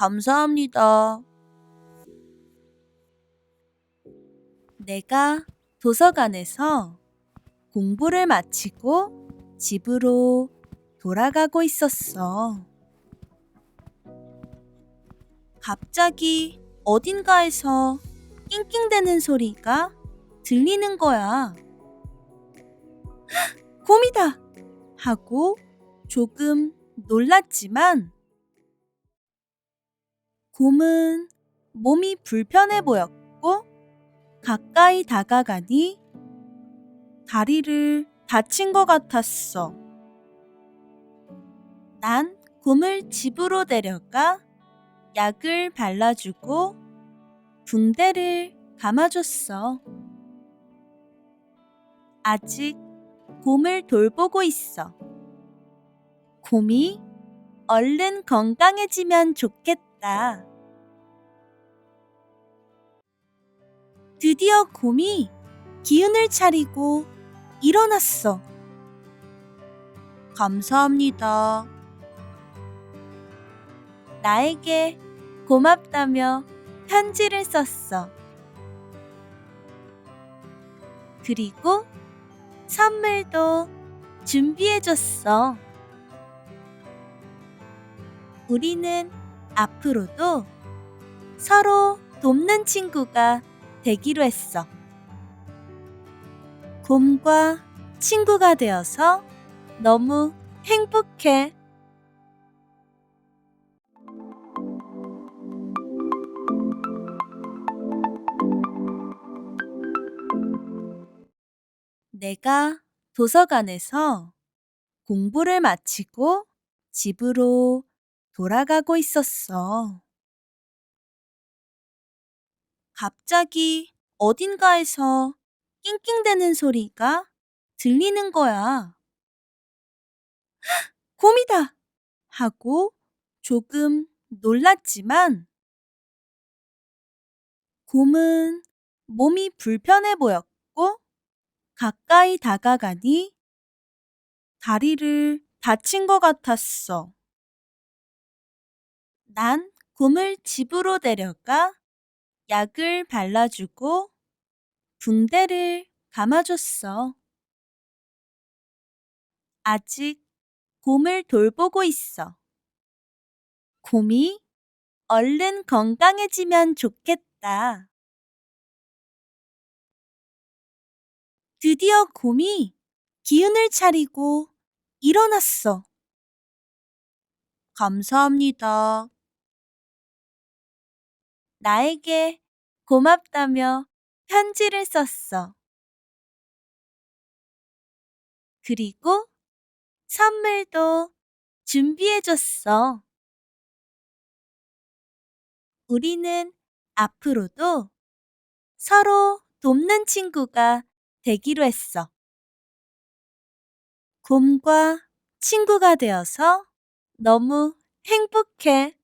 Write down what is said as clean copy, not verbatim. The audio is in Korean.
감사합니다. 내가 도서관에서 공부를 마치고 집으로 돌아가고 있었어. 갑자기 어딘가에서 낑낑대는 소리가 들리는 거야. 곰이다! 하고 조금 놀랐지만 곰은 몸이 불편해 보였고 가까이 다가가니 다리를 다친 것 같았어. 난 곰을 집으로 데려가 약을 발라주고 붕대를 감아줬어. 아직 곰을 돌보고 있어. 곰이 얼른 건강해지면 좋겠다. 드디어 곰이 기운을 차리고 일어났어. 감사합니다. 나에게 고맙다며 편지를 썼어. 그리고 선물도 준비해줬어. 우리는 앞으로도 서로 돕는 친구가 되기로 했어. 곰과 친구가 되어서 너무 행복해. 내가 도서관에서 공부를 마치고 집으로 돌아가고 있었어. 갑자기 어딘가에서 낑낑대는 소리가 들리는 거야. 곰이다! 하고 조금 놀랐지만 곰은 몸이 불편해 보였고 가까이 다가가니 다리를 다친 것 같았어. 난 곰을 집으로 데려가 약을 발라주고 붕대를 감아줬어. 아직 곰을 돌보고 있어. 곰이 얼른 건강해지면 좋겠다. 드디어 곰이 기운을 차리고 일어났어. 감사합니다. 나에게 고맙다며 편지를 썼어. 그리고 선물도 준비해줬어. 우리는 앞으로도 서로 돕는 친구가 되기로 했어. 곰과 친구가 되어서 너무 행복해.